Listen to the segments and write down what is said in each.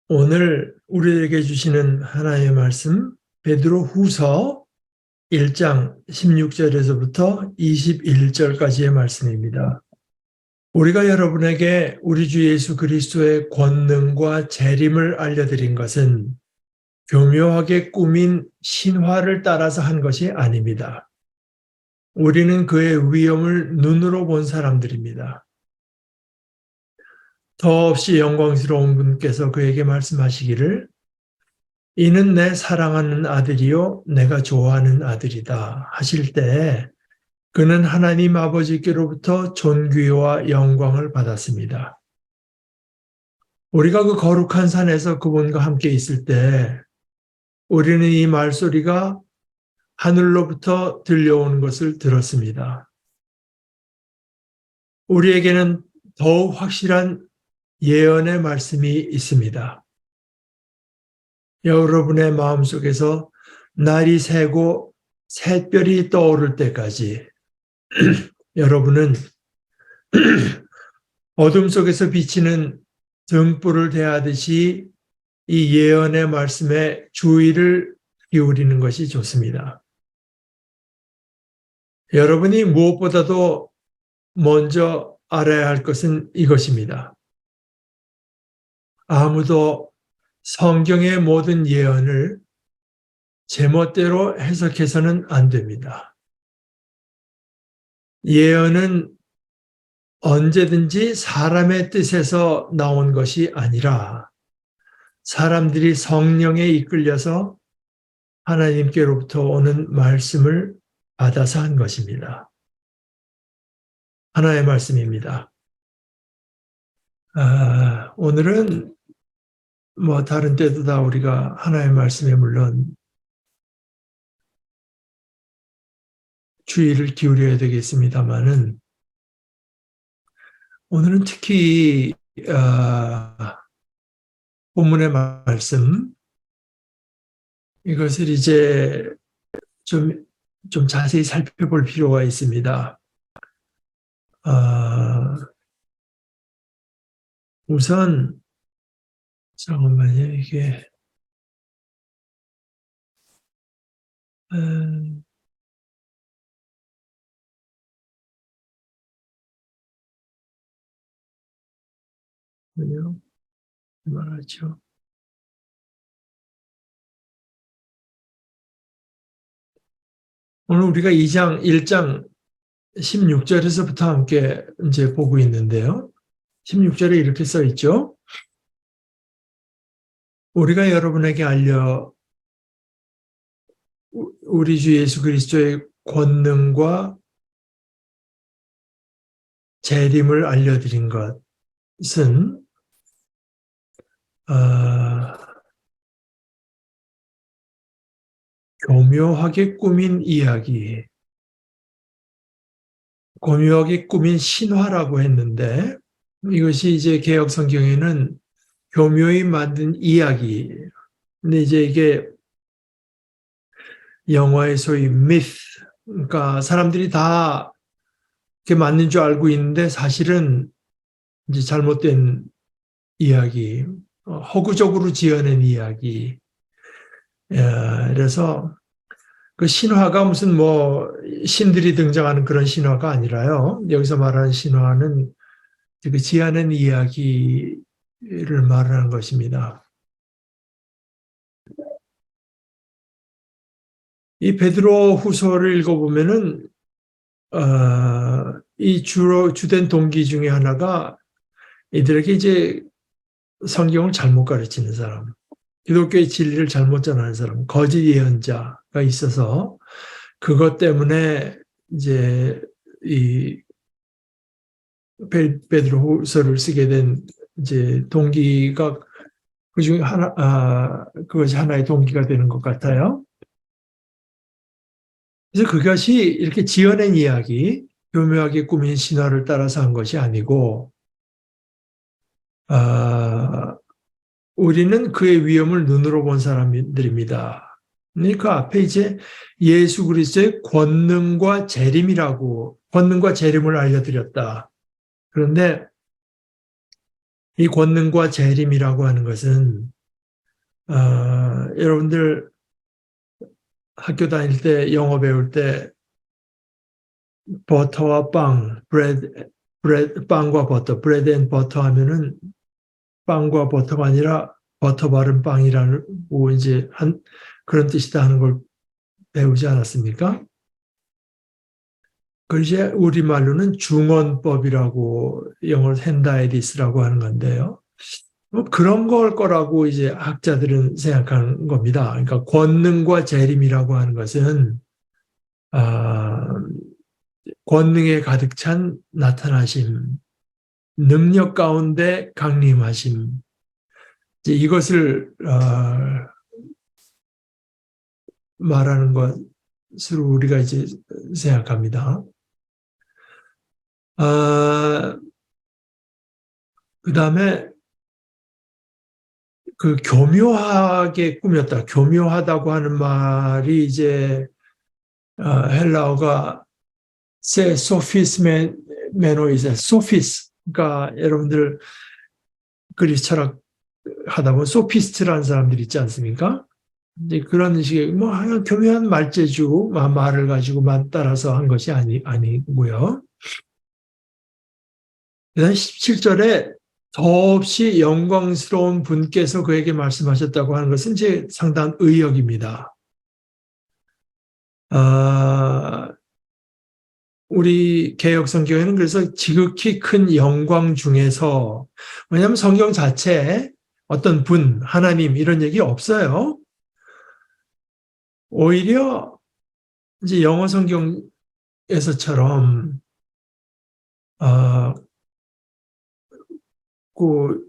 오늘 우리에게 주시는 하나님의 말씀 베드로 후서 1장 16절에서부터 21절까지의 말씀입니다. 우리가 여러분에게 우리 주 예수 그리스도의 권능과 재림을 알려드린 것은 교묘하게 꾸민 신화를 따라서 한 것이 아닙니다. 우리는 그의 위엄을 눈으로 본 사람들입니다. 더없이 영광스러운 분께서 그에게 말씀하시기를 이는 내 사랑하는 아들이요 내가 좋아하는 아들이다 하실 때 그는 하나님 아버지께로부터 존귀와 영광을 받았습니다. 우리가 그 거룩한 산에서 그분과 함께 있을 때 우리는 이 말소리가 하늘로부터 들려오는 것을 들었습니다. 우리에게는 더욱 확실한 예언의 말씀이 있습니다. 여러분의 마음속에서 날이 새고 샛별이 떠오를 때까지 여러분은 어둠 속에서 비치는 등불을 대하듯이 이 예언의 말씀에 주의를 기울이는 것이 좋습니다. 여러분이 무엇보다도 먼저 알아야 할 것은 이것입니다. 아무도 성경의 모든 예언을 제멋대로 해석해서는 안 됩니다. 예언은 언제든지 사람의 뜻에서 나온 것이 아니라 사람들이 성령에 이끌려서 하나님께로부터 오는 말씀을 받아서 한 것입니다. 하나의 말씀입니다. 오늘은 다른 때도 다 우리가 하나의 말씀에 물론 주의를 기울여야 되겠습니다마는 오늘은 특히 본문의 말씀 이것을 이제 좀 자세히 살펴볼 필요가 있습니다. 우선 잠깐만요. 이게 말하죠. 오늘 우리가 1장 16절에서부터 함께 이제 보고 있는데요. 16절에 이렇게 써 있죠. 우리가 여러분에게 우리 주 예수 그리스도의 권능과 재림을 알려드린 것은 교묘하게 꾸민 이야기, 교묘하게 꾸민 신화라고 했는데 이것이 이제 개역 성경에는 교묘히 만든 이야기. 근데 이제 이게 영화의 소위 myth, 그러니까 사람들이 다 이렇게 맞는 줄 알고 있는데 사실은 이제 잘못된 이야기, 허구적으로 지어낸 이야기. 그래서 그 신화가 무슨 신들이 등장하는 그런 신화가 아니라요. 여기서 말하는 신화는 그 지어낸 이야기를 말하는 것입니다. 이 베드로 후서를 읽어보면은 이 주된 동기 중에 하나가 이들에게 이제 성경을 잘못 가르치는 사람, 기독교의 진리를 잘못 전하는 사람, 거짓 예언자가 있어서 그것 때문에 이제 이 베드로후서를 쓰게 된 이제 동기가 그 중에 그것이 하나의 동기가 되는 것 같아요. 그래서 그것이 이렇게 지어낸 이야기, 교묘하게 꾸민 신화를 따라서 한 것이 아니고, 우리는 그의 위엄을 눈으로 본 사람들입니다. 그 앞에 이제 예수 그리스도의 권능과 재림을 알려드렸다. 그런데 이 권능과 재림이라고 하는 것은 여러분들 학교 다닐 때 영어 배울 때 버터와 빵, 빵과 버터, 브레드 앤 버터 하면은 빵과 버터가 아니라 버터 바른 빵이라는 이제 그런 뜻이다 하는 걸 배우지 않았습니까? 그 이제 우리말로는 중언법이라고 영어로 헨다이디스라고 하는 건데요. 뭐 그런 걸 거라고 이제 학자들은 생각하는 겁니다. 그러니까 권능과 재림이라고 하는 것은 아, 권능에 가득 찬 나타나심, 능력 가운데 강림하심, 이제 이것을 말하는 것으로 우리가 이제 생각합니다. 그 다음에 그 교묘하게 꾸몄다. 교묘하다고 하는 말이 이제 헬라어가 세 소피스 메노이세 소피스. 그러니까 여러분들 그리스 철학 하다 보면 소피스트라는 사람들 있지 않습니까? 이제 그런 식의 뭐 교묘한 말재주 말을 가지고만 따라서 한 것이 아니고요. 그다음 17절에 더없이 영광스러운 분께서 그에게 말씀하셨다고 하는 것은 이제 상당한 의역입니다. 우리 개역 성경에는 그래서 지극히 큰 영광 중에서, 왜냐하면 성경 자체에 어떤 분, 하나님 이런 얘기 없어요. 오히려 이제 영어 성경에서처럼 그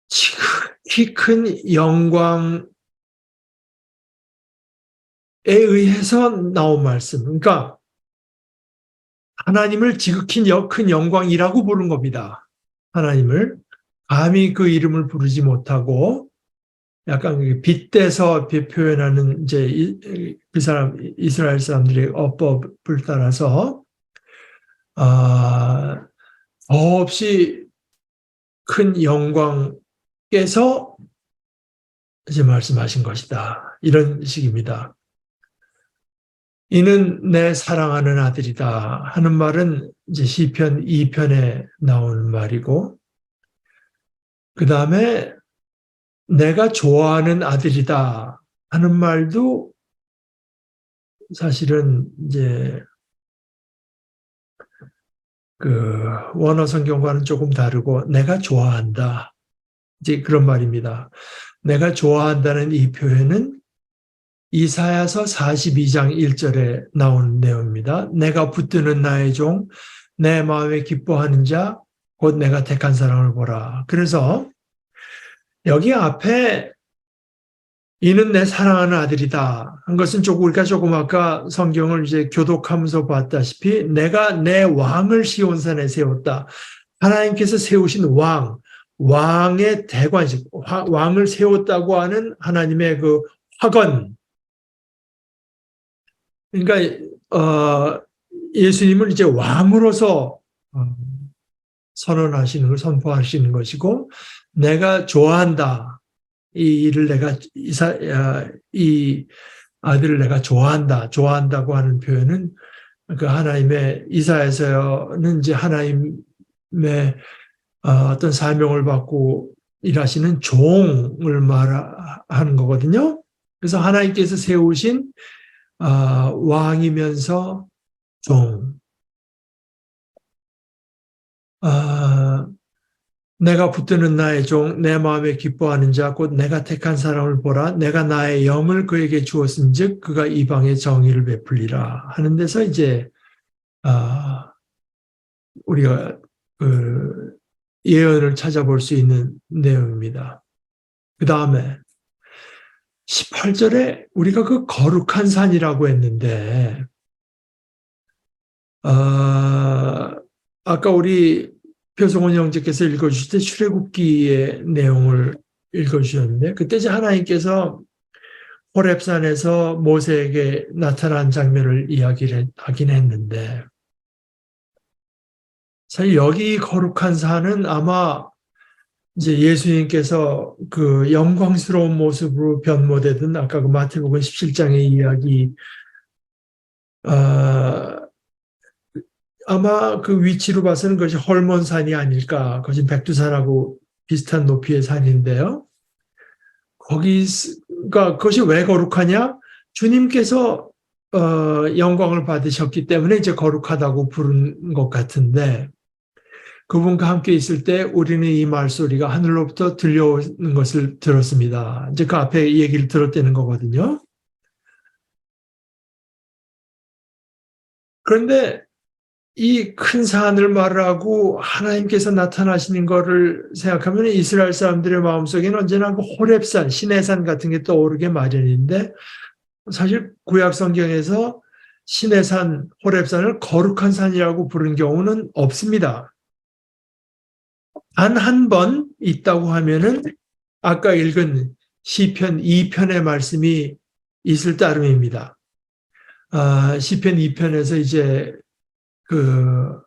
지극히 큰 영광에 의해서 나온 말씀. 그러니까 하나님을 지극히 큰 영광이라고 부른 겁니다. 하나님을 감히 그 이름을 부르지 못하고 약간 빗대서 표현하는 이제 그 사람 이스라엘 사람들의 어법을 따라서 더없이 큰 영광께서 이제 말씀하신 것이다. 이런 식입니다. 이는 내 사랑하는 아들이다 하는 말은 이제 시편 2편에 나오는 말이고, 그 다음에 내가 좋아하는 아들이다 하는 말도 사실은 이제 그 원어 성경과는 조금 다르고 내가 좋아한다. 이제 그런 말입니다. 내가 좋아한다는 이 표현은 이사야서 42장 1절에 나온 내용입니다. 내가 붙드는 나의 종, 내 마음에 기뻐하는 자, 곧 내가 택한 사람을 보라. 그래서 여기 앞에 이는 내 사랑하는 아들이다 한 것은 우리가 조금 아까 성경을 이제 교독하면서 봤다시피 내가 내 왕을 시온산에 세웠다. 하나님께서 세우신 왕의 대관식, 왕을 세웠다고 하는 하나님의 그 화건. 그러니까 예수님을 이제 왕으로서 선언하시는 걸 선포하시는 것이고, 내가 좋아한다. 이 일을 이 아들을 내가 좋아한다고 하는 표현은 그 하나님의 이사야서는 이제 하나님의 어떤 사명을 받고 일하시는 종을 말하는 거거든요. 그래서 하나님께서 세우신 왕이면서 종. 내가 붙드는 나의 종, 내 마음에 기뻐하는 자, 곧 내가 택한 사람을 보라. 내가 나의 영을 그에게 주었은즉 그가 이방의 정의를 베풀리라 하는 데서 이제 우리가 그 예언을 찾아볼 수 있는 내용입니다. 그 다음에 18절에 우리가 그 거룩한 산이라고 했는데 아까 우리 표성원 형제께서 읽어주실 때 출애굽기의 내용을 읽어주셨는데, 그때 이제 하나님께서 호렙산에서 모세에게 나타난 장면을 이야기를 하긴 했는데, 사실 여기 거룩한 산은 아마 이제 예수님께서 그 영광스러운 모습으로 변모되던 아까 그 마태복음 17장의 이야기, 아마 그 위치로 봐서는 그것이 헐몬산이 아닐까. 그것이 백두산하고 비슷한 높이의 산인데요. 거기가 그것이 왜 거룩하냐? 주님께서 영광을 받으셨기 때문에 이제 거룩하다고 부른 것 같은데, 그분과 함께 있을 때 우리는 이 말소리가 하늘로부터 들려오는 것을 들었습니다. 이제 그 앞에 얘기를 들었다는 거거든요. 그런데 이 큰 산을 말하고 하나님께서 나타나시는 것을 생각하면 이스라엘 사람들의 마음속에는 언제나 그 호렙산, 시내산 같은 게 떠오르게 마련인데, 사실 구약 성경에서 시내산, 호렙산을 거룩한 산이라고 부른 경우는 없습니다. 단 한 번 있다고 하면은 아까 읽은 시편 2편의 말씀이 있을 따름입니다. 시편 2편에서 이제 그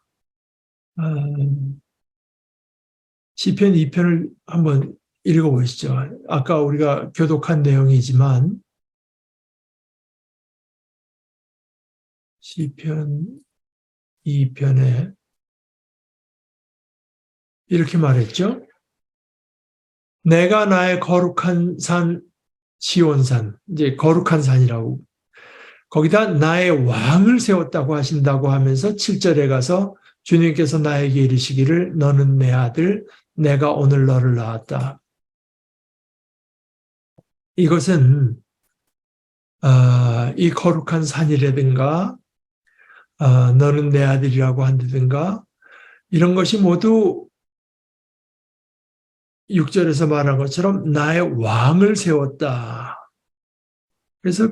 시편 2편을 한번 읽어보시죠. 아까 우리가 교독한 내용이지만 시편 2편에 이렇게 말했죠. 내가 나의 거룩한 산 시온산, 이제 거룩한 산이라고, 거기다 나의 왕을 세웠다고 하신다고 하면서 7절에 가서 주님께서 나에게 이르시기를 너는 내 아들, 내가 오늘 너를 낳았다. 이것은 이 거룩한 산이라든가 너는 내 아들이라고 한다든가 이런 것이 모두 6절에서 말한 것처럼 나의 왕을 세웠다. 그래서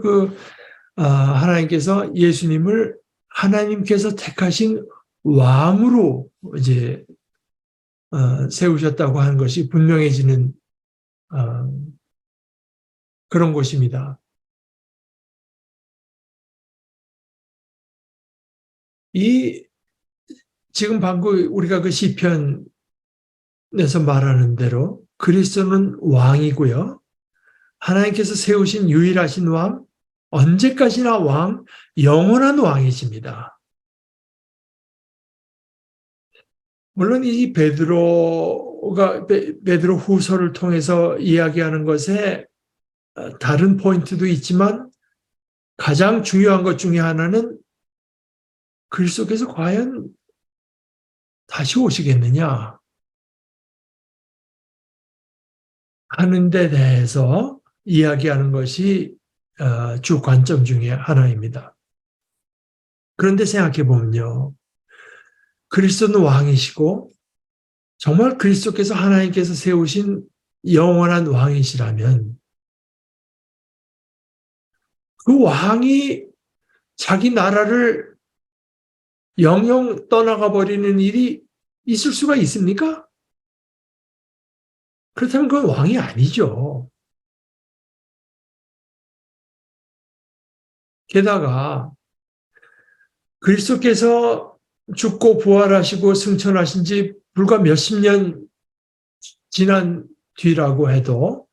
하나님께서 예수님을 하나님께서 택하신 왕으로 이제 세우셨다고 하는 것이 분명해지는 그런 것입니다. 지금 방금 우리가 그 시편에서 말하는 대로 그리스도는 왕이고요. 하나님께서 세우신 유일하신 왕, 언제까지나 왕, 영원한 왕이십니다. 물론 이 베드로 후서를 통해서 이야기하는 것에 다른 포인트도 있지만 가장 중요한 것 중에 하나는 그리스도께서 과연 다시 오시겠느냐 하는 데 대해서 이야기하는 것이 주 관점 중에 하나입니다. 그런데 생각해 보면요. 그리스도는 왕이시고 정말 그리스도께서 하나님께서 세우신 영원한 왕이시라면 그 왕이 자기 나라를 영영 떠나가 버리는 일이 있을 수가 있습니까? 그렇다면 그건 왕이 아니죠. 게다가 그리스도께서 죽고 부활하시고 승천하신 지 불과 몇십 년 지난 뒤라고 해도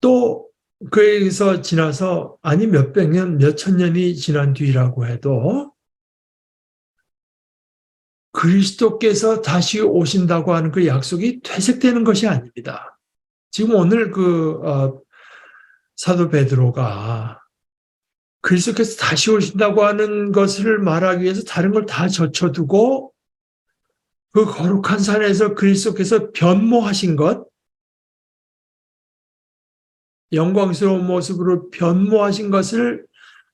또 그에서 지나서 아니 몇백 년, 몇천 년이 지난 뒤라고 해도 그리스도께서 다시 오신다고 하는 그 약속이 퇴색되는 것이 아닙니다. 지금 오늘 사도 베드로가 그리스도께서 다시 오신다고 하는 것을 말하기 위해서 다른 걸 다 젖혀두고 그 거룩한 산에서 그리스도께서 변모하신 것, 영광스러운 모습으로 변모하신 것을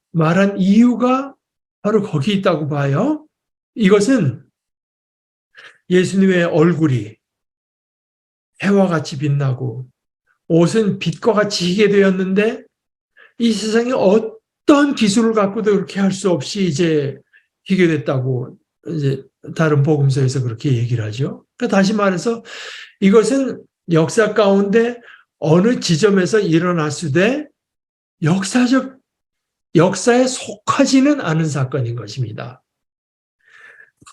말한 이유가 바로 거기 있다고 봐요. 이것은 예수님의 얼굴이 해와 같이 빛나고 옷은 빛과 같이 희게 되었는데 이 세상에 어떤 기술을 갖고도 그렇게 할 수 없이 이제 희게 됐다고 이제 다른 복음서에서 그렇게 얘기를 하죠. 그러니까 다시 말해서 이것은 역사 가운데 어느 지점에서 일어났으되 역사에 속하지는 않은 사건인 것입니다.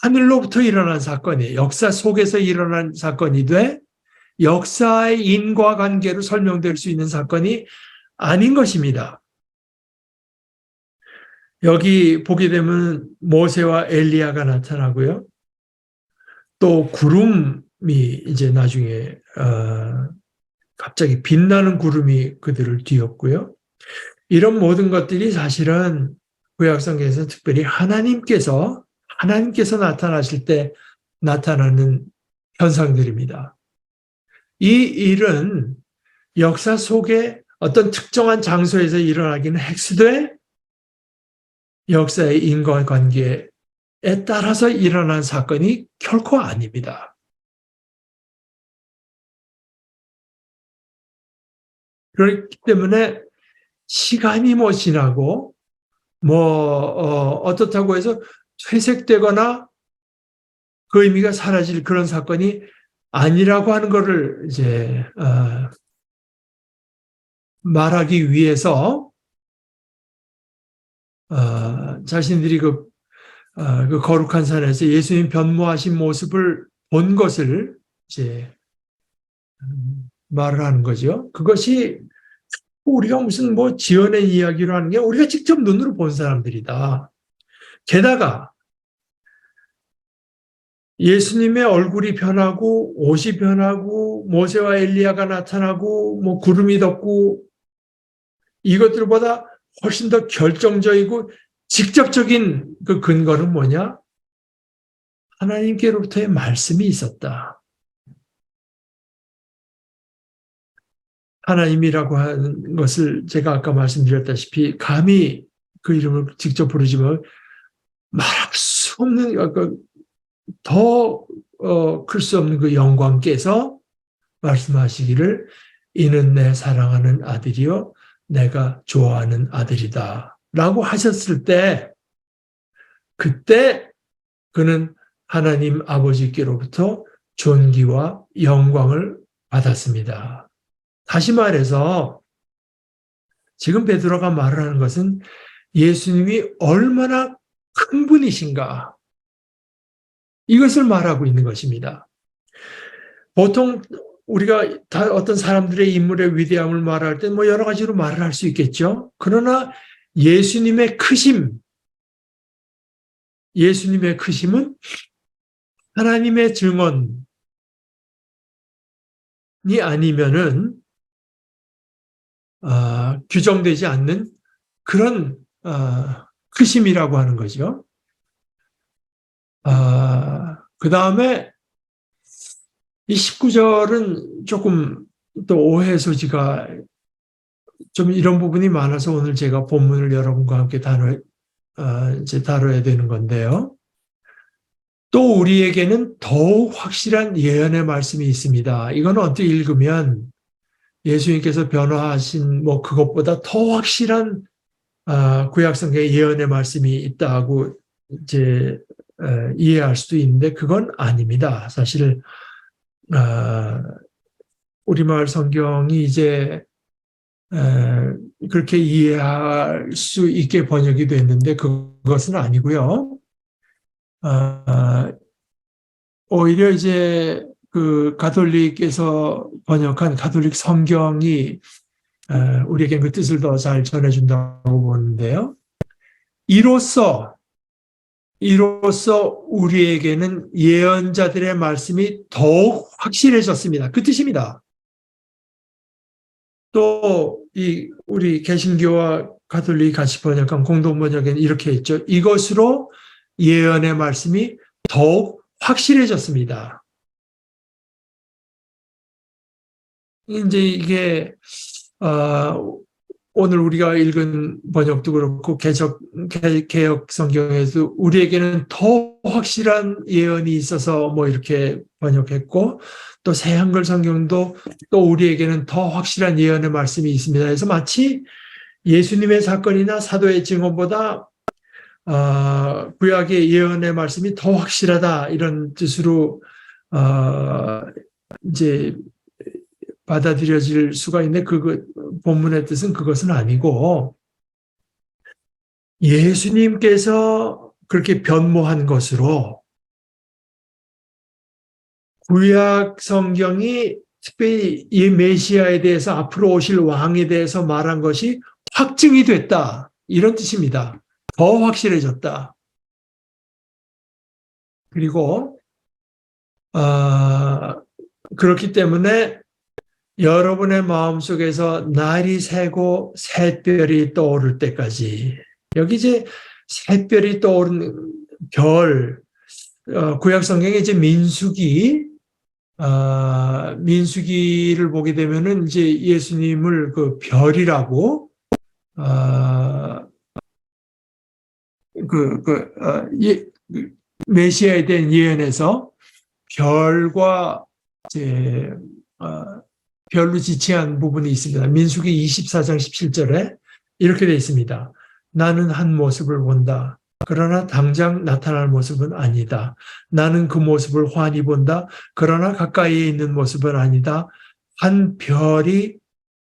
하늘로부터 일어난 사건이에요. 역사 속에서 일어난 사건이 돼 역사의 인과관계로 설명될 수 있는 사건이 아닌 것입니다. 여기 보게 되면 모세와 엘리야가 나타나고요. 또 구름이 이제 나중에 갑자기 빛나는 구름이 그들을 뒤엎고요. 이런 모든 것들이 사실은 구약성경에서 특별히 하나님께서 나타나실 때 나타나는 현상들입니다. 이 일은 역사 속에 어떤 특정한 장소에서 일어나기는 핵수되 역사의 인과관계에 따라서 일어난 사건이 결코 아닙니다. 그렇기 때문에 시간이 뭐 지나고 어떻다고 해서 퇴색되거나 그 의미가 사라질 그런 사건이 아니라고 하는 것을 이제 말하기 위해서 자신들이 그 거룩한 산에서 예수님 변모하신 모습을 본 것을 이제 말을 하는 거죠. 그것이 우리가 무슨 뭐 지어낸 이야기로 하는 게 우리가 직접 눈으로 본 사람들이다. 게다가 예수님의 얼굴이 변하고 옷이 변하고 모세와 엘리야가 나타나고 뭐 구름이 덮고 이것들보다 훨씬 더 결정적이고 직접적인 그 근거는 뭐냐? 하나님께로부터의 말씀이 있었다. 하나님이라고 하는 것을 제가 아까 말씀드렸다시피 감히 그 이름을 직접 부르지만 말할 수 없는 더 클 수 없는 그 영광께서 말씀하시기를 이는 내 사랑하는 아들이요 내가 좋아하는 아들이다 라고 하셨을 때 그때 그는 하나님 아버지께로부터 존귀와 영광을 받았습니다. 다시 말해서 지금 베드로가 말을 하는 것은 예수님이 얼마나 큰 분이신가 이것을 말하고 있는 것입니다. 보통 우리가 어떤 사람들의 인물의 위대함을 말할 때 뭐 여러 가지로 말을 할 수 있겠죠. 그러나 예수님의 크심은 하나님의 증언이 아니면은 규정되지 않는 그런 크심이라고 하는 거죠. 그 다음에 이 19절은 조금 또 오해 소지가 좀 이런 부분이 많아서 오늘 제가 본문을 여러분과 함께 다뤄야 되는 건데요. 또 우리에게는 더욱 확실한 예언의 말씀이 있습니다. 이건 어떻게 읽으면 예수님께서 변화하신 뭐 그것보다 더 확실한 구약성경의 예언의 말씀이 있다고 이제 이해할 수도 있는데 그건 아닙니다. 사실 우리말 성경이 이제 그렇게 이해할 수 있게 번역이 됐는데 그것은 아니고요. 오히려 이제 그 가톨릭에서 번역한 가톨릭 성경이 우리에게 그 뜻을 더 잘 전해준다고 보는데요. 이로써 우리에게는 예언자들의 말씀이 더욱 확실해졌습니다. 그 뜻입니다. 또 우리 개신교와 가톨릭 같이 번역한 공동 번역에는 이렇게 했죠. 이것으로 예언의 말씀이 더욱 확실해졌습니다. 이제 이게 오늘 우리가 읽은 번역도 그렇고 개역 성경에도 우리에게는 더 확실한 예언이 있어서 뭐 이렇게 번역했고 또 새 한글 성경도 또 우리에게는 더 확실한 예언의 말씀이 있습니다. 그래서 마치 예수님의 사건이나 사도의 증언보다 구약의 예언의 말씀이 더 확실하다 이런 뜻으로 이제 받아들여질 수가 있는데 본문의 뜻은 그것은 아니고 예수님께서 그렇게 변모한 것으로 구약 성경이 특별히 이 메시아에 대해서 앞으로 오실 왕에 대해서 말한 것이 확증이 됐다. 이런 뜻입니다. 더 확실해졌다. 그리고 그렇기 때문에 여러분의 마음속에서 날이 새고 샛별이 떠오를 때까지, 여기 이제 샛별이 떠오르는 별, 구약 성경에 이제 민수기를 보게 되면은 이제 예수님을 그 별이라고, 메시아에 대한 예언에서 별과 이제 별로 지칭한 부분이 있습니다. 민수기 24장 17절에 이렇게 되어 있습니다. 나는 한 모습을 본다. 그러나 당장 나타날 모습은 아니다. 나는 그 모습을 환히 본다. 그러나 가까이에 있는 모습은 아니다. 한 별이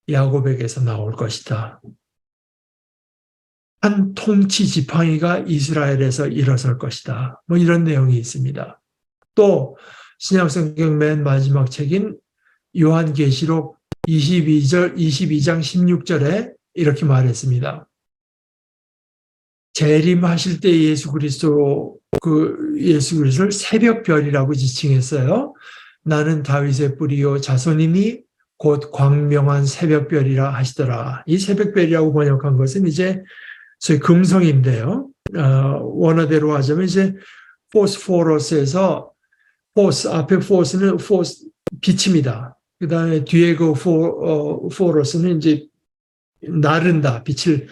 야곱에게서 나올 것이다. 한 통치 지팡이가 이스라엘에서 일어설 것이다. 뭐 이런 내용이 있습니다. 또 신약성경 맨 마지막 책인 요한계시록 22장 16절에 이렇게 말했습니다. 재림하실 때 예수 그리스도를 새벽별이라고 지칭했어요. 나는 다윗의 뿌리요 자손이니 곧 광명한 새벽별이라 하시더라. 이 새벽별이라고 번역한 것은 이제 소위 금성인데요. 원어대로 하자면 이제 포스포러스에서 앞에 포스는 빛입니다. 그 다음에 뒤에 그 포러스는 이제 나른다, 빛을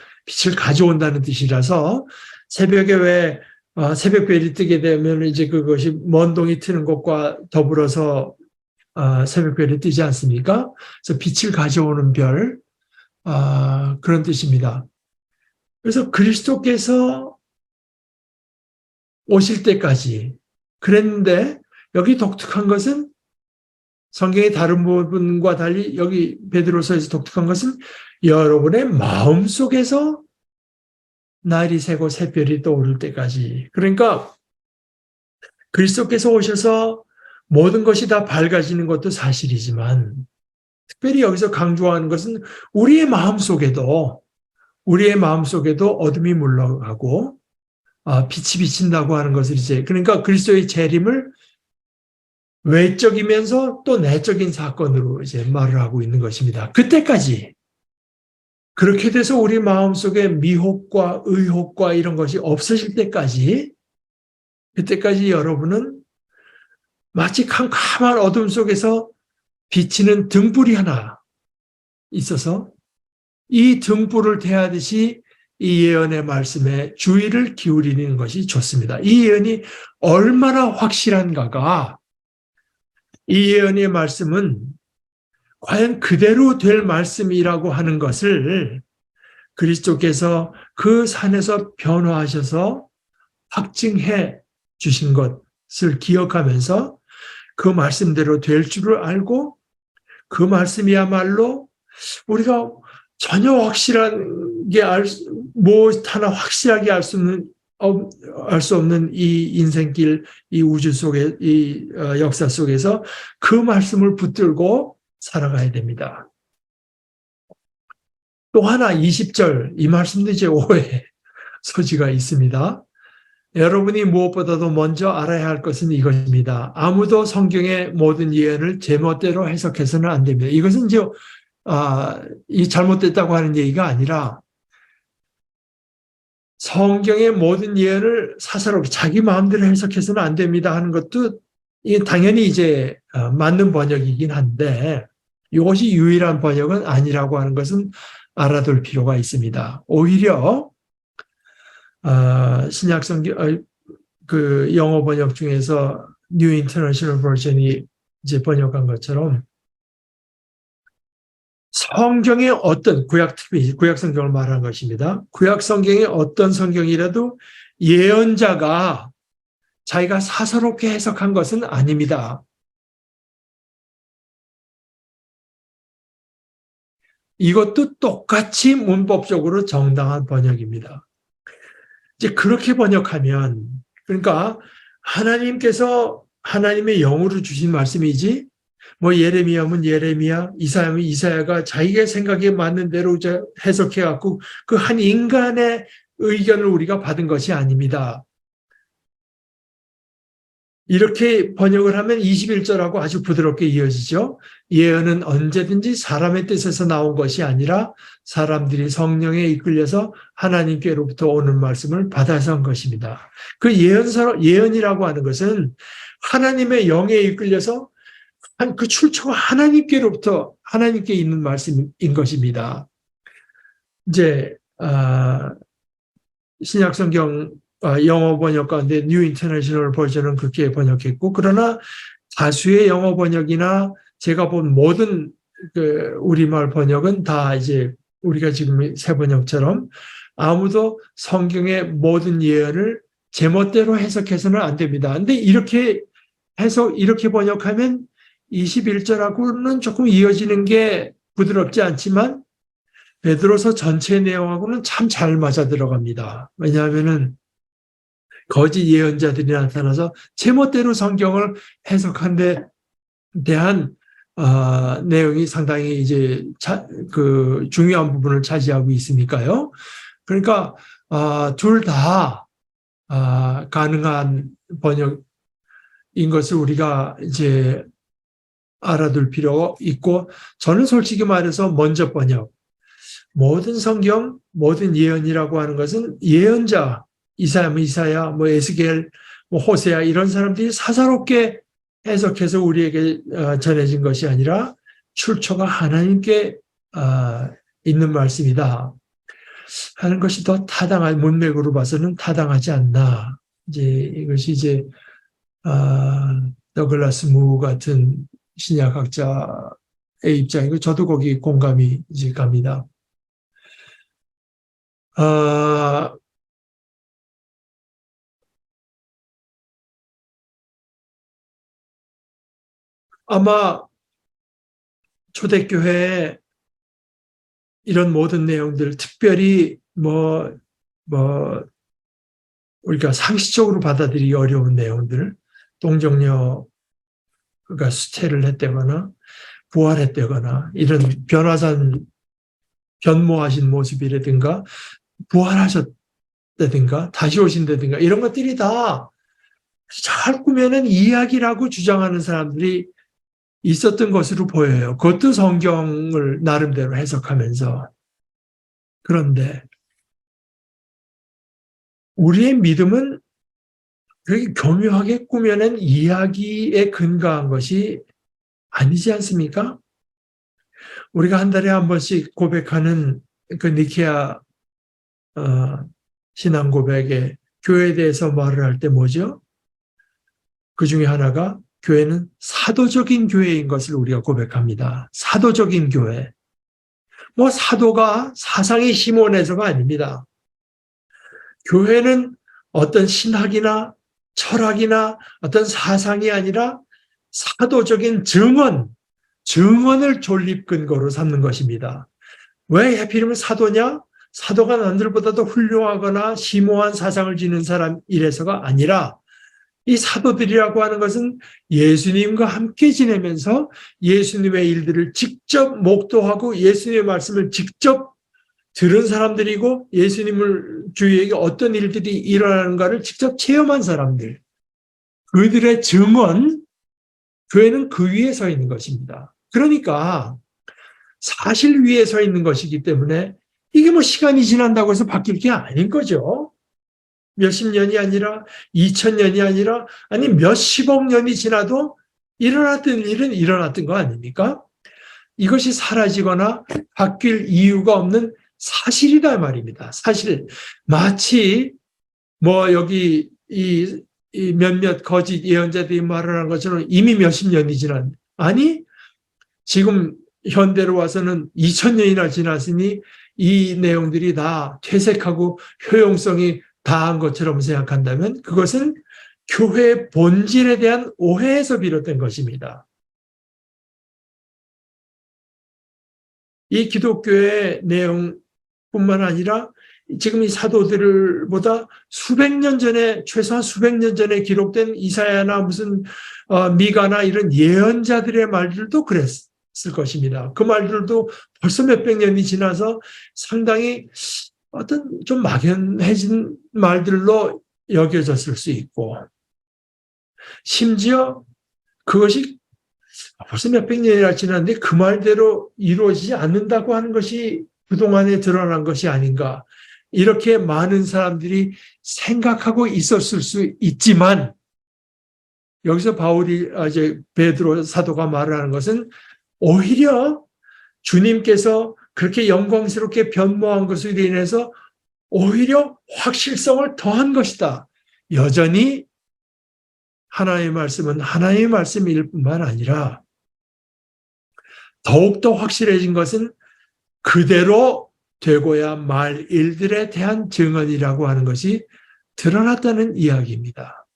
가져온다는 뜻이라서 새벽에 왜 새벽별이 뜨게 되면 이제 그것이 먼동이 트는 것과 더불어서 새벽별이 뜨지 않습니까? 그래서 빛을 가져오는 별, 그런 뜻입니다. 그래서 그리스도께서 오실 때까지 그랬는데, 여기 독특한 것은 성경의 다른 부분과 달리 여기 베드로서에서 독특한 것은 여러분의 마음속에서 날이 새고 새별이 떠오를 때까지. 그러니까 그리스도께서 오셔서 모든 것이 다 밝아지는 것도 사실이지만, 특별히 여기서 강조하는 것은 우리의 마음속에도 어둠이 물러가고 빛이 비친다고 하는 것을 이제, 그러니까 그리스도의 재림을 외적이면서 또 내적인 사건으로 이제 말을 하고 있는 것입니다. 그때까지, 그렇게 돼서 우리 마음속에 미혹과 의혹과 이런 것이 없어질 때까지, 그때까지 여러분은 마치 캄캄한 어둠 속에서 비치는 등불이 하나 있어서 이 등불을 대하듯이 이 예언의 말씀에 주의를 기울이는 것이 좋습니다. 이 예언이 얼마나 확실한가가, 이 예언의 말씀은 과연 그대로 될 말씀이라고 하는 것을 그리스도께서 그 산에서 변화하셔서 확증해 주신 것을 기억하면서 그 말씀대로 될 줄을 알고, 그 말씀이야말로 우리가 전혀 확실하게 뭐 하나 확실하게 알 수 없는 이 인생길, 이 우주 속에, 이 역사 속에서 그 말씀을 붙들고 살아가야 됩니다. 또 하나 20절, 이 말씀도 이제 오해의 소지가 있습니다. 여러분이 무엇보다도 먼저 알아야 할 것은 이것입니다. 아무도 성경의 모든 예언을 제멋대로 해석해서는 안 됩니다. 이것은 이제 이 잘못됐다고 하는 얘기가 아니라, 성경의 모든 예언을 사사롭게 자기 마음대로 해석해서는 안 됩니다 하는 것도 당연히 이제 맞는 번역이긴 한데, 이것이 유일한 번역은 아니라고 하는 것은 알아둘 필요가 있습니다. 오히려 신약 성경 그 영어 번역 중에서 뉴 인터내셔널 버전이 이제 번역한 것처럼, 성경의 어떤 구약 성경을 말하는 것입니다. 구약 성경의 어떤 성경이라도 예언자가 자기가 사사롭게 해석한 것은 아닙니다. 이것도 똑같이 문법적으로 정당한 번역입니다. 이제 그렇게 번역하면, 그러니까 하나님께서 하나님의 영으로 주신 말씀이지 뭐 예레미야면 예레미야, 이사야면 이사야가 자기의 생각에 맞는 대로 해석해 갖고 그 한 인간의 의견을 우리가 받은 것이 아닙니다. 이렇게 번역을 하면 21절하고 아주 부드럽게 이어지죠. 예언은 언제든지 사람의 뜻에서 나온 것이 아니라 사람들이 성령에 이끌려서 하나님께로부터 오는 말씀을 받아서 한 것입니다. 그 예언이라고 하는 것은 하나님의 영에 이끌려서 그 출처가 하나님께로부터 하나님께 있는 말씀인 것입니다. 이제 신약성경 영어 번역 가운데 뉴 인터내셔널 버전은 그렇게 번역했고, 그러나 다수의 영어 번역이나 제가 본 모든 그 우리말 번역은 다 이제 우리가 지금 새 번역처럼 아무도 성경의 모든 예언을 제멋대로 해석해서는 안 됩니다. 근데 이렇게 번역하면 21절하고는 조금 이어지는 게 부드럽지 않지만 베드로서 전체 내용하고는 참 잘 맞아 들어갑니다. 왜냐하면은 거짓 예언자들이 나타나서 제멋대로 성경을 해석한 데 대한 내용이 상당히 이제 그 중요한 부분을 차지하고 있으니까요. 그러니까 둘 다 가능한 번역인 것을 우리가 이제 알아둘 필요가 있고, 저는 솔직히 말해서 먼저 번역, 모든 성경, 모든 예언이라고 하는 것은 예언자, 이사야, 뭐 에스겔, 뭐 호세아 이런 사람들이 사사롭게 해석해서 우리에게 전해진 것이 아니라 출처가 하나님께 있는 말씀이다 하는 것이 더 타당한, 문맥으로 봐서는 타당하지 않나. 이제 이것이 이제 더글라스 무 같은 신약학자의 입장이고, 저도 거기 공감이 이제 갑니다. 아마 초대교회에 이런 모든 내용들, 특별히 우리가 상식적으로 받아들이기 어려운 내용들, 동정녀가 수태를 했다거나 부활했다거나 이런 변모하신 모습이라든가 부활하셨다든가 다시 오신다든가 이런 것들이 다 잘 꾸며낸 이야기라고 주장하는 사람들이 있었던 것으로 보여요. 그것도 성경을 나름대로 해석하면서. 그런데 우리의 믿음은 그렇게 교묘하게 꾸며낸 이야기에 근거한 것이 아니지 않습니까? 우리가 한 달에 한 번씩 고백하는 그 니케아 신앙 고백에 교회에 대해서 말을 할 때 뭐죠? 그 중에 하나가 교회는 사도적인 교회인 것을 우리가 고백합니다. 사도적인 교회. 뭐 사도가 사상의 힘원에서가 아닙니다. 교회는 어떤 신학이나 철학이나 어떤 사상이 아니라 사도적인 증언을 존립 근거로 삼는 것입니다. 왜 하필이면 사도냐? 사도가 남들보다도 훌륭하거나 심오한 사상을 지닌 사람이래서가 아니라, 이 사도들이라고 하는 것은 예수님과 함께 지내면서 예수님의 일들을 직접 목도하고 예수님의 말씀을 직접 들은 사람들이고, 예수님을 주위에 어떤 일들이 일어나는가를 직접 체험한 사람들, 그들의 증언, 교회는 그 위에 서 있는 것입니다. 그러니까 사실 위에 서 있는 것이기 때문에 이게 뭐 시간이 지난다고 해서 바뀔 게 아닌 거죠. 몇십 년이 아니라 2000년이 아니라 아니 몇십억 년이 지나도 일어났던 일은 일어났던 거 아닙니까? 이것이 사라지거나 바뀔 이유가 없는 사실이다 말입니다. 사실. 마치 뭐 여기 이 몇몇 거짓 예언자들이 말을 한 것처럼 이미 몇십 년이 지난, 아니 지금 현대로 와서는 2000년이나 지났으니 이 내용들이 다 퇴색하고 효용성이 다한 것처럼 생각한다면 그것은 교회의 본질에 대한 오해에서 비롯된 것입니다. 이 기독교의 내용뿐만 아니라 지금 이 사도들보다 수백 년 전에, 최소한 수백 년 전에 기록된 이사야나 무슨 미가나 이런 예언자들의 말들도 그랬을 것입니다. 그 말들도 벌써 몇백 년이 지나서 상당히 어떤 좀 막연해진 말들로 여겨졌을 수 있고, 심지어 그것이 벌써 몇백 년이나 지났는데 그 말대로 이루어지지 않는다고 하는 것이 그동안에 드러난 것이 아닌가. 이렇게 많은 사람들이 생각하고 있었을 수 있지만, 여기서 바울이, 이제 베드로 사도가 말하는 것은 오히려 주님께서 그렇게 영광스럽게 변모한 것으로 인해서 오히려 확실성을 더한 것이다. 여전히 하나님의 말씀은 하나님의 말씀일 뿐만 아니라 더욱더 확실해진 것은 그대로 되고야 말 일들에 대한 증언이라고 하는 것이 드러났다는 이야기입니다.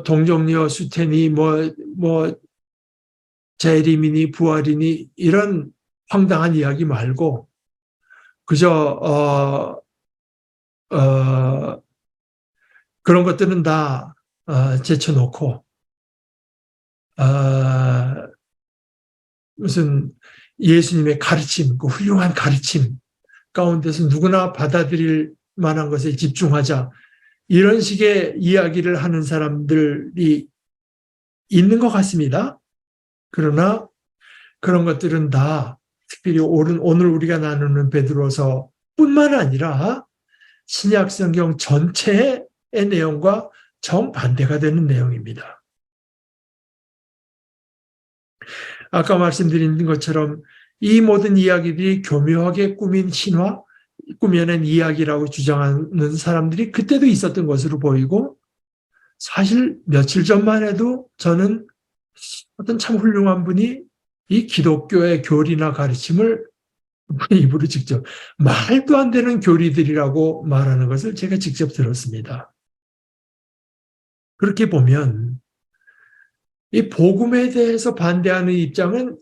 동정녀 수태니, 재림이니, 부활이니, 이런 황당한 이야기 말고, 그저, 그런 것들은 다, 제쳐놓고, 무슨 예수님의 가르침, 그 훌륭한 가르침 가운데서 누구나 받아들일 만한 것에 집중하자. 이런 식의 이야기를 하는 사람들이 있는 것 같습니다. 그러나 그런 것들은 다 특별히 오늘 우리가 나누는 베드로서 뿐만 아니라 신약 성경 전체의 내용과 정반대가 되는 내용입니다. 아까 말씀드린 것처럼 이 모든 이야기들이 교묘하게 꾸며낸 이야기라고 주장하는 사람들이 그때도 있었던 것으로 보이고, 사실 며칠 전만 해도 저는 어떤 참 훌륭한 분이 이 기독교의 교리나 가르침을 입으로 직접 말도 안 되는 교리들이라고 말하는 것을 제가 직접 들었습니다. 그렇게 보면 이 복음에 대해서 반대하는 입장은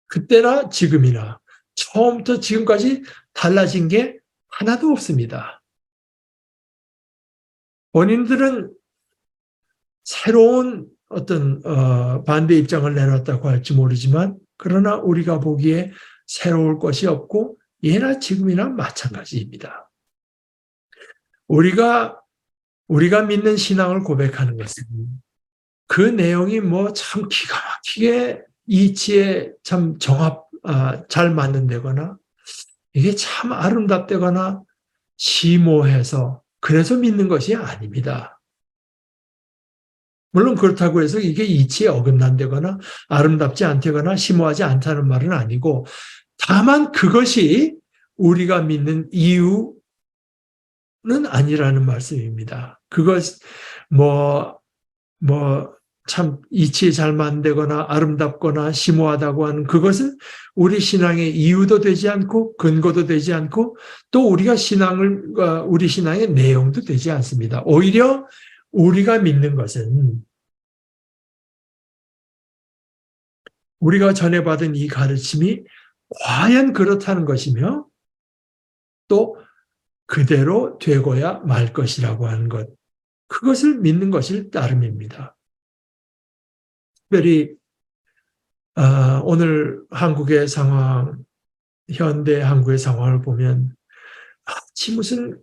그때나 지금이나 처음부터 지금까지 달라진 게 하나도 없습니다. 본인들은 새로운 어떤 반대 입장을 내놨다고 할지 모르지만, 그러나 우리가 보기에 새로울 것이 없고 예나 지금이나 마찬가지입니다. 우리가 믿는 신앙을 고백하는 것은 그 내용이 참 기가 막히게 이치에 참 잘 맞는다거나 이게 참 아름답다거나 심오해서 그래서 믿는 것이 아닙니다. 물론 그렇다고 해서 이게 이치에 어긋난다거나 아름답지 않다거나 심오하지 않다는 말은 아니고, 다만 그것이 우리가 믿는 이유는 아니라는 말씀입니다. 그것 참 이치에 잘 맞는다거나 아름답거나 심오하다고 하는 그것은 우리 신앙의 이유도 되지 않고 근거도 되지 않고 또 우리 신앙의 내용도 되지 않습니다. 오히려 우리가 믿는 것은 우리가 전해받은 이 가르침이 과연 그렇다는 것이며 또 그대로 되고야 말 것이라고 하는 것, 그것을 믿는 것일 따름입니다. 특별히 오늘 한국의 상황, 현대 한국의 상황을 보면 무슨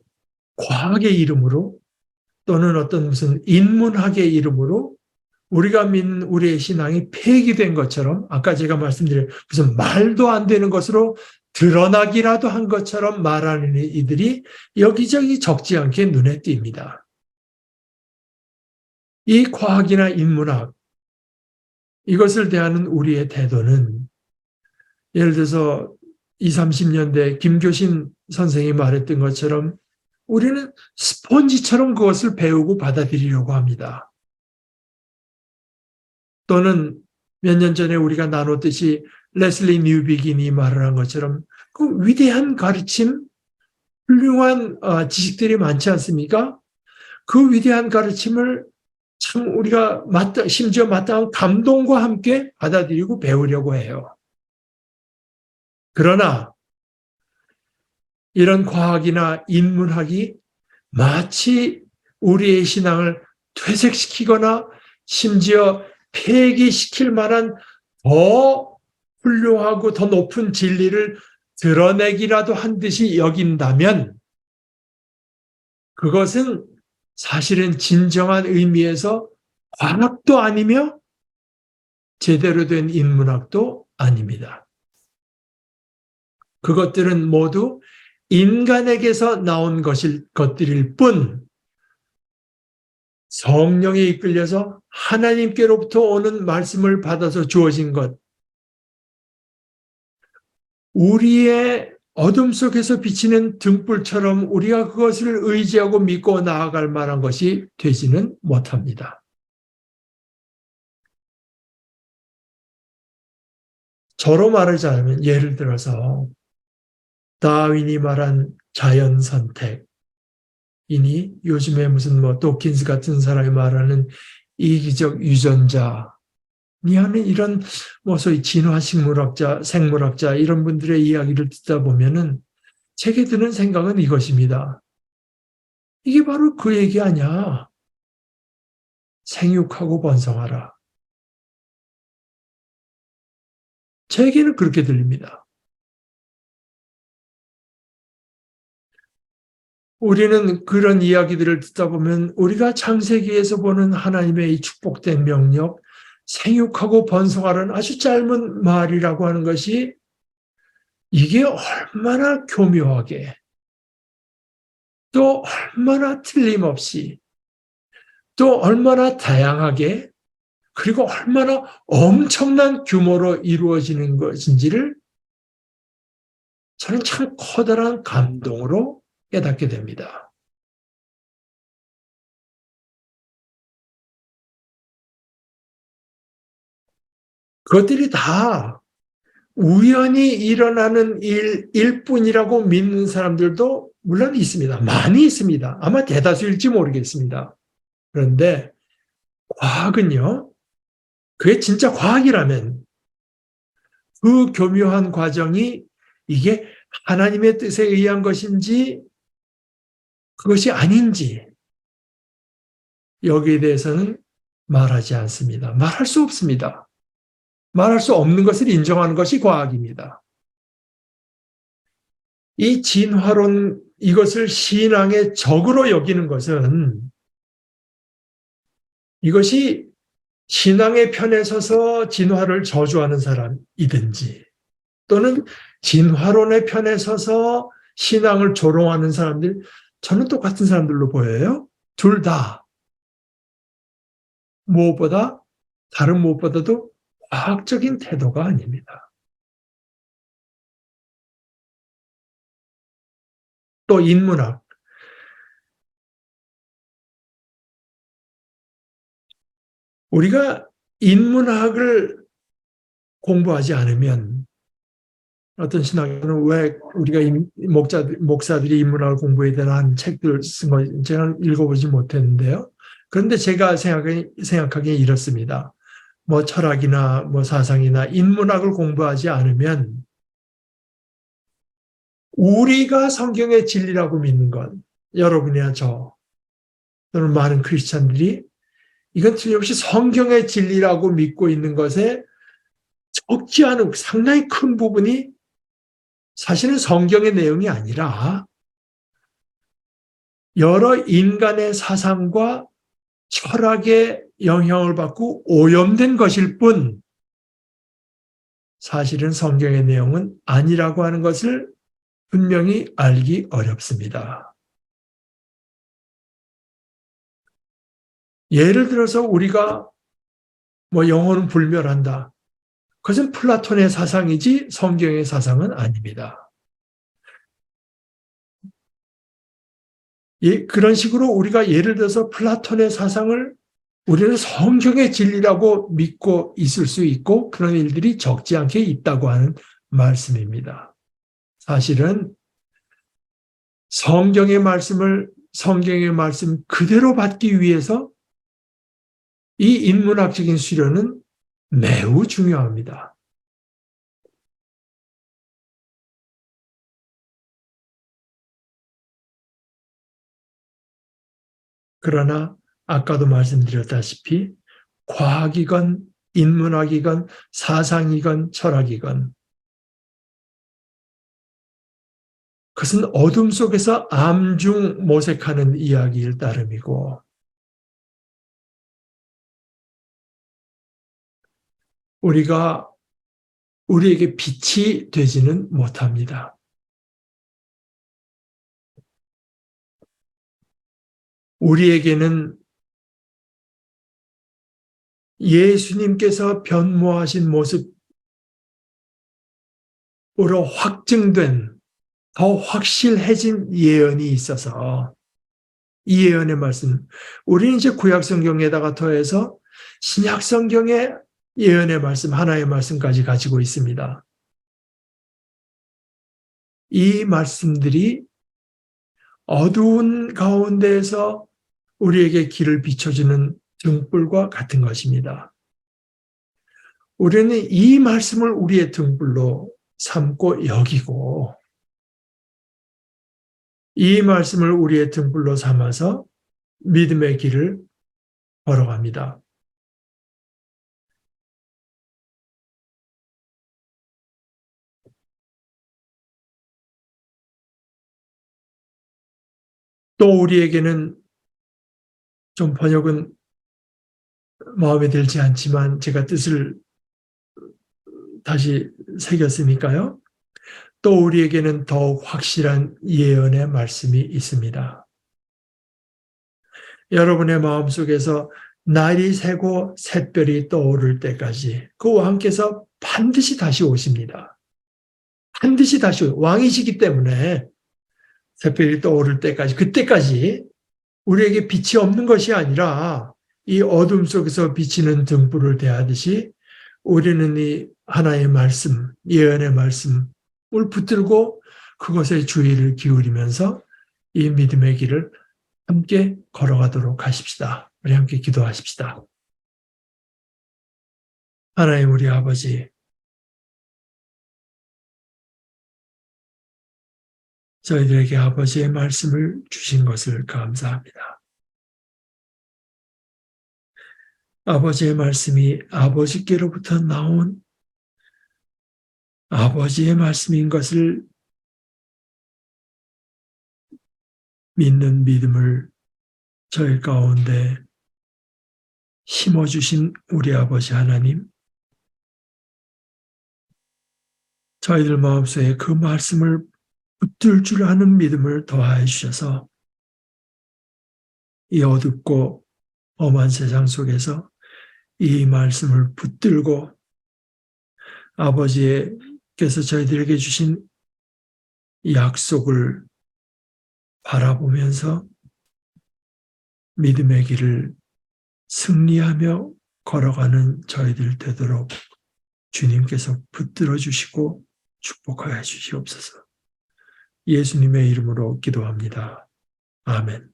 과학의 이름으로 또는 어떤 무슨 인문학의 이름으로 우리가 믿는 우리의 신앙이 폐기된 것처럼, 아까 제가 말씀드린 무슨 말도 안 되는 것으로 드러나기라도 한 것처럼 말하는 이들이 여기저기 적지 않게 눈에 띕니다. 이 과학이나 인문학, 이것을 대하는 우리의 태도는 예를 들어서 20, 30년대 김교신 선생이 말했던 것처럼 우리는 스폰지처럼 그것을 배우고 받아들이려고 합니다. 또는 몇 년 전에 우리가 나눴듯이 레슬리 뉴비긴이 말을 한 것처럼 그 위대한 가르침, 훌륭한 지식들이 많지 않습니까? 그 위대한 가르침을 참 우리가 심지어 마땅한 감동과 함께 받아들이고 배우려고 해요. 그러나 이런 과학이나 인문학이 마치 우리의 신앙을 퇴색시키거나 심지어 폐기시킬 만한 더 훌륭하고 더 높은 진리를 드러내기라도 한 듯이 여긴다면 그것은 사실은 진정한 의미에서 과학도 아니며 제대로 된 인문학도 아닙니다. 그것들은 모두 인간에게서 나온 것들일 뿐 성령에 이끌려서 하나님께로부터 오는 말씀을 받아서 주어진 것, 우리의 어둠 속에서 비치는 등불처럼 우리가 그것을 의지하고 믿고 나아갈 만한 것이 되지는 못합니다. 저로 말하자면 예를 들어서 다윈이 말한 자연 선택이니 요즘에 무슨 도킨스 같은 사람이 말하는 이기적 유전자니 하는 이런 소위 진화식물학자, 생물학자 이런 분들의 이야기를 듣다 보면은 제게 드는 생각은 이것입니다. 이게 바로 그 얘기 아니야. 생육하고 번성하라. 제게는 그렇게 들립니다. 우리는 그런 이야기들을 듣다 보면 우리가 창세기에서 보는 하나님의 이 축복된 명령, 생육하고 번성하라는 아주 짧은 말이라고 하는 것이 이게 얼마나 교묘하게 또 얼마나 틀림없이 또 얼마나 다양하게 그리고 얼마나 엄청난 규모로 이루어지는 것인지를 저는 참 커다란 감동으로 깨닫게 됩니다. 그것들이 다 우연히 일어나는 일일 뿐이라고 믿는 사람들도 물론 있습니다. 많이 있습니다. 아마 대다수일지 모르겠습니다. 그런데 과학은요, 그게 진짜 과학이라면 그 교묘한 과정이 이게 하나님의 뜻에 의한 것인지 그것이 아닌지 여기에 대해서는 말하지 않습니다. 말할 수 없습니다. 말할 수 없는 것을 인정하는 것이 과학입니다. 이 진화론, 이것을 신앙의 적으로 여기는 것은 이것이 신앙의 편에 서서 진화를 저주하는 사람이든지 또는 진화론의 편에 서서 신앙을 조롱하는 사람들, 저는 똑같은 사람들로 보여요. 둘 다 무엇보다 다른 무엇보다도 과학적인 태도가 아닙니다. 또 인문학, 우리가 인문학을 공부하지 않으면 어떤 신학에는 왜 우리가 목사들이 인문학을 공부해야 되나 하는 책들을 쓴 거 제가 읽어보지 못했는데요. 그런데 제가 생각하기에 이렇습니다. 철학이나 사상이나 인문학을 공부하지 않으면 우리가 성경의 진리라고 믿는 것, 여러분이나 저 또는 많은 크리스찬들이 이건 틀림없이 성경의 진리라고 믿고 있는 것에 적지 않은 상당히 큰 부분이 사실은 성경의 내용이 아니라 여러 인간의 사상과 철학의 영향을 받고 오염된 것일 뿐 사실은 성경의 내용은 아니라고 하는 것을 분명히 알기 어렵습니다. 예를 들어서 우리가 영혼은 불멸한다. 그것은 플라톤의 사상이지 성경의 사상은 아닙니다. 그런 식으로 우리가 예를 들어서 플라톤의 사상을 우리는 성경의 진리라고 믿고 있을 수 있고 그런 일들이 적지 않게 있다고 하는 말씀입니다. 사실은 성경의 말씀 그대로 받기 위해서 이 인문학적인 수련은 매우 중요합니다. 그러나 아까도 말씀드렸다시피 과학이건 인문학이건 사상이건 철학이건 그것은 어둠 속에서 암중 모색하는 이야기일 따름이고 우리에게 빛이 되지는 못합니다. 우리에게는 예수님께서 변모하신 모습으로 확증된 더 확실해진 예언이 있어서 이 예언의 말씀, 우리는 이제 구약성경에다가 더해서 신약성경의 예언의 말씀, 하나의 말씀까지 가지고 있습니다. 이 말씀들이 어두운 가운데에서 우리에게 길을 비춰주는 등불과 같은 것입니다. 우리는 이 말씀을 우리의 등불로 삼고 여기고 이 말씀을 우리의 등불로 삼아서 믿음의 길을 걸어갑니다. 또 우리에게는 좀 번역은 마음에 들지 않지만 제가 뜻을 다시 새겼으니까요. 또 우리에게는 더욱 확실한 예언의 말씀이 있습니다. 여러분의 마음속에서 날이 새고 샛별이 떠오를 때까지 그 왕께서 반드시 다시 오십니다. 반드시 다시 왕이시기 때문에 샛별이 떠오를 때까지 그때까지 우리에게 빛이 없는 것이 아니라 이 어둠 속에서 비치는 등불을 대하듯이 우리는 이 하나의 말씀, 예언의 말씀을 붙들고 그것에 주의를 기울이면서 이 믿음의 길을 함께 걸어가도록 하십시다. 우리 함께 기도하십시다. 하나님 우리 아버지, 저희들에게 아버지의 말씀을 주신 것을 감사합니다. 아버지의 말씀이 아버지께로부터 나온 아버지의 말씀인 것을 믿는 믿음을 저희 가운데 심어주신 우리 아버지 하나님, 저희들 마음속에 그 말씀을 붙들 줄 아는 믿음을 더하여 주셔서 이 어둡고 엄한 세상 속에서 이 말씀을 붙들고 아버지께서 저희들에게 주신 약속을 바라보면서 믿음의 길을 승리하며 걸어가는 저희들 되도록 주님께서 붙들어 주시고 축복하여 주시옵소서. 예수님의 이름으로 기도합니다. 아멘.